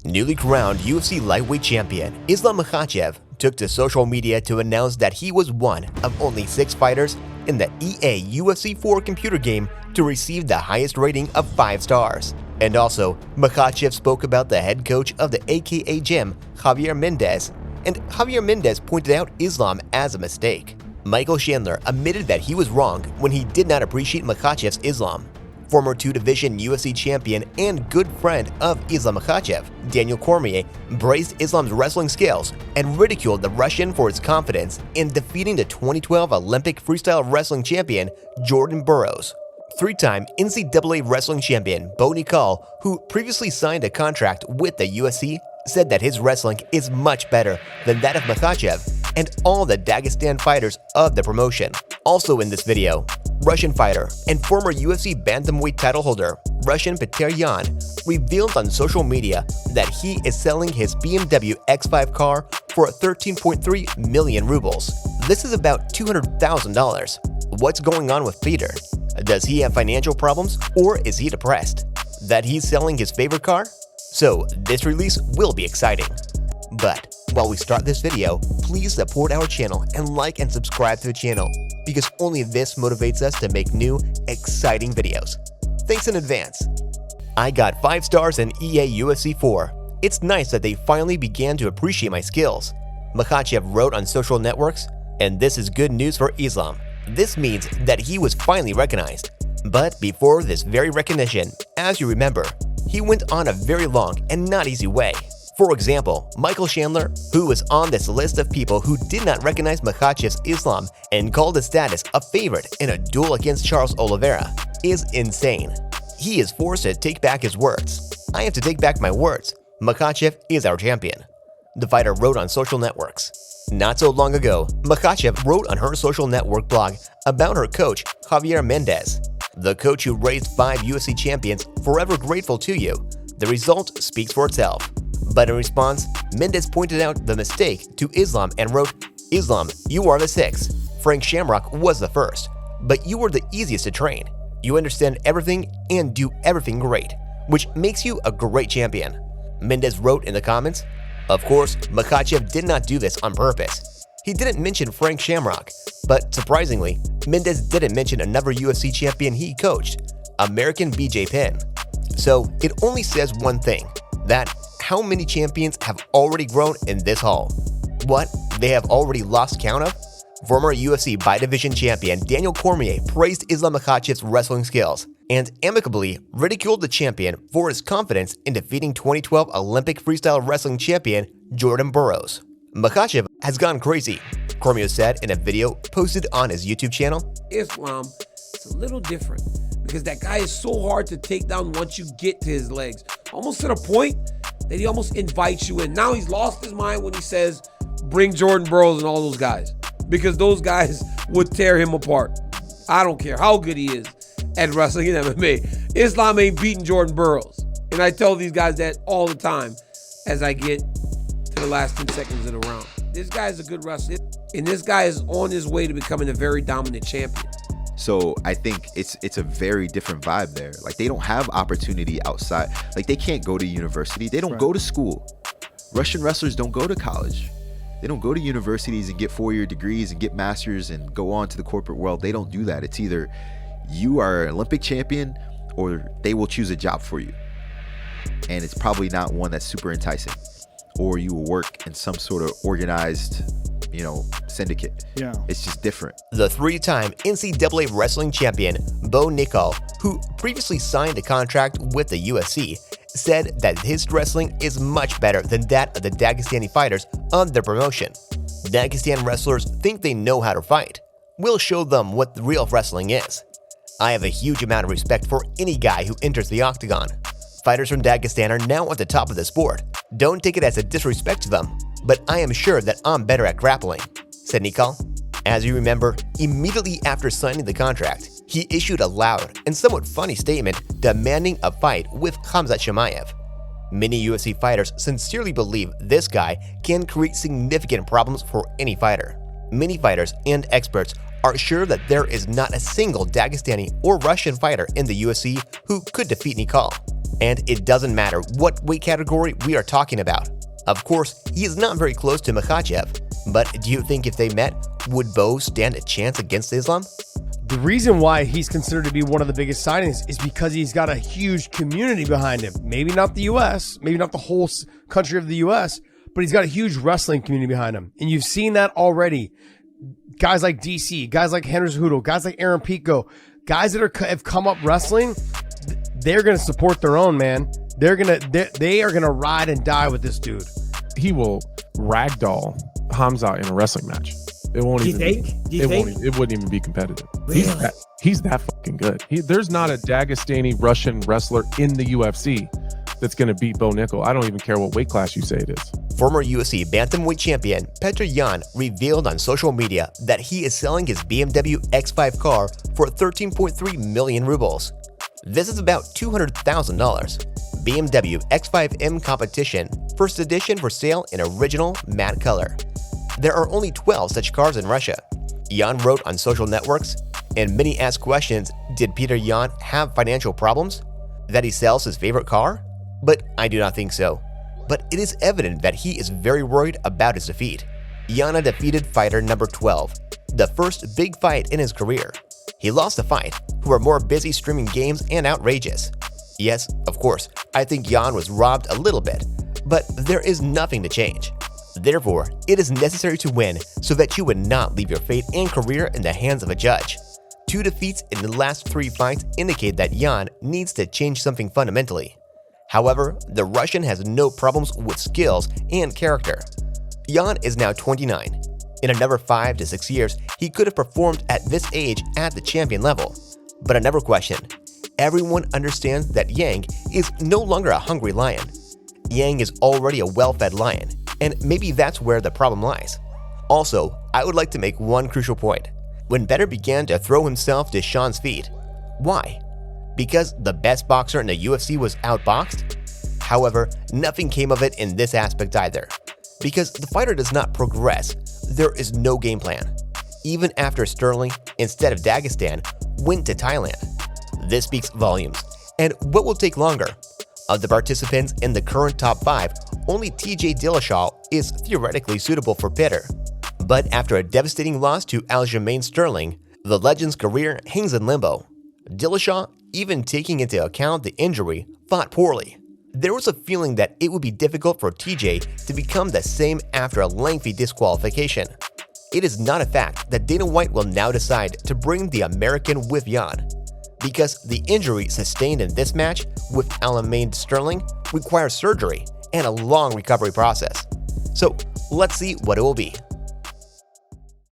Newly crowned UFC lightweight champion Islam Makhachev took to social media to announce that he was one of only 6 fighters in the EA UFC 4 computer game to receive the highest rating of 5 stars. And also, Makhachev spoke about the head coach of the AKA gym, Javier Mendez, and Javier Mendez pointed out Islam as a mistake. Michael Chandler admitted that he was wrong when he did not appreciate Makhachev's Islam. Former 2-division UFC champion and good friend of Islam Makhachev, Daniel Cormier, praised Islam's wrestling skills and ridiculed the Russian for his confidence in defeating the 2012 Olympic freestyle wrestling champion Jordan Burroughs. 3-time NCAA wrestling champion Nickal, who previously signed a contract with the UFC, said that his wrestling is much better than that of Makhachev and all the Dagestan fighters of the promotion. Also in this video, Russian fighter and former UFC bantamweight title holder Russian Petr Yan revealed on social media that he is selling his BMW X5 car for 13.3 million rubles. This is about $200,000. What's going on with Peter? Does he have financial problems or is he depressed? That he's selling his favorite car? So this release will be exciting. But while we start this video, please support our channel and like and subscribe to the channel, because only this motivates us to make new, exciting videos. Thanks in advance. I got 5 stars in EA UFC 4. It's nice that they finally began to appreciate my skills, Makhachev wrote on social networks, and this is good news for Islam. This means that he was finally recognized. But before this very recognition, as you remember, he went on a very long and not easy way. For example, Michael Chandler, who was on this list of people who did not recognize Makhachev's Islam and called his status a favorite in a duel against Charles Oliveira, is insane. He is forced to take back his words. I have to take back my words. Makhachev is our champion, the fighter wrote on social networks. Not so long ago, Makhachev wrote on her social network blog about her coach, Javier Mendez. The coach who raised 5 UFC champions, forever grateful to you. The result speaks for itself. But in response, Mendez pointed out the mistake to Islam and wrote, "Islam, you are the 6th. Frank Shamrock was the 1st, but you were the easiest to train. You understand everything and do everything great, which makes you a great champion." Mendez wrote in the comments, "Of course, Makhachev did not do this on purpose. He didn't mention Frank Shamrock, but surprisingly, Mendez didn't mention another UFC champion he coached, American BJ Penn. So it only says one thing, that how many champions have already grown in this hall? What, they have already lost count of?" Former UFC by-division champion Daniel Cormier praised Islam Makhachev's wrestling skills and amicably ridiculed the champion for his confidence in defeating 2012 Olympic freestyle wrestling champion Jordan Burroughs. "Makhachev has gone crazy," Cormier said in a video posted on his YouTube channel. Islam, it's a little different because that guy is so hard to take down once you get to his legs, almost to the point that he almost invites you in. Now he's lost his mind when he says, bring Jordan Burroughs and all those guys, because those guys would tear him apart. I don't care how good he is at wrestling and MMA. Islam ain't beating Jordan Burroughs. And I tell these guys that all the time as I get to the last 10 seconds of the round. This guy is a good wrestler, and this guy is on his way to becoming a very dominant champion. So I think it's a very different vibe there. Like, they don't have opportunity outside. Like, they can't go to university. They don't go to school. Russian wrestlers don't go to college. They don't go to universities and get 4-year degrees and get masters and go on to the corporate world. They don't do that. It's either you are an Olympic champion or they will choose a job for you. And it's probably not one that's super enticing. Or you will work in some sort of organized, syndicate. Yeah. It's just different. The 3-time NCAA wrestling champion Nickal, who previously signed a contract with the UFC, said that his wrestling is much better than that of the Dagestani fighters on their promotion. Dagestan wrestlers think they know how to fight. We'll show them what the real wrestling is. I have a huge amount of respect for any guy who enters the octagon. Fighters from Dagestan are now at the top of the sport. Don't take it as a disrespect to them, but I am sure that I'm better at grappling," said Nickal. As you remember, immediately after signing the contract, he issued a loud and somewhat funny statement demanding a fight with Khamzat Chimaev. Many UFC fighters sincerely believe this guy can create significant problems for any fighter. Many fighters and experts are sure that there is not a single Dagestani or Russian fighter in the UFC who could defeat Nickal. And it doesn't matter what weight category we are talking about. Of course, he is not very close to Makhachev, but do you think if they met, would Bo stand a chance against Islam? The reason why he's considered to be one of the biggest signings is because he's got a huge community behind him. Maybe not the U.S., maybe not the whole country of the U.S., but he's got a huge wrestling community behind him. And you've seen that already. Guys like DC, guys like Henry Cejudo, guys like Aaron Pico, guys that have come up wrestling, they're going to support their own, man. They are going to ride and die with this dude. He will ragdoll Hamza in a wrestling match. It won't even. It wouldn't even be competitive. Really? He's that fucking good. There's not a Dagestani Russian wrestler in the UFC that's going to beat Bo Nickal. I don't even care what weight class you say it is. Former UFC bantamweight champion Petr Yan revealed on social media that he is selling his BMW X5 car for 13.3 million rubles. This is about $200,000. BMW X5M Competition, first edition for sale in original matte color. There are only 12 such cars in Russia. Yan wrote on social networks, and many asked questions, did Petr Yan have financial problems? That he sells his favorite car? But I do not think so. But it is evident that he is very worried about his defeat. Yan defeated fighter number 12, the first big fight in his career. He lost the fight, who are more busy streaming games and outrageous. Yes, of course, I think Yan was robbed a little bit, but there is nothing to change. Therefore, it is necessary to win so that you would not leave your fate and career in the hands of a judge. 2 defeats in the last 3 fights indicate that Yan needs to change something fundamentally. However, the Russian has no problems with skills and character. Yan is now 29. In another 5 to 6 years, he could have performed at this age at the champion level. But another question. Everyone understands that Yang is no longer a hungry lion. Yang is already a well-fed lion, and maybe that's where the problem lies. Also, I would like to make one crucial point. When Petr began to throw himself to Sean's feet, why? Because the best boxer in the UFC was outboxed? However, nothing came of it in this aspect either. Because the fighter does not progress, there is no game plan. Even after Sterling, instead of Dagestan, went to Thailand. This speaks volumes. And what will take longer? Of the participants in the current top 5, only TJ Dillashaw is theoretically suitable for Petr. But after a devastating loss to Aljamain Sterling, the legend's career hangs in limbo. Dillashaw, even taking into account the injury, fought poorly. There was a feeling that it would be difficult for TJ to become the same after a lengthy disqualification. It is not a fact that Dana White will now decide to bring the American with Yan, because the injury sustained in this match with Aljamain Sterling requires surgery and a long recovery process. So let's see what it will be.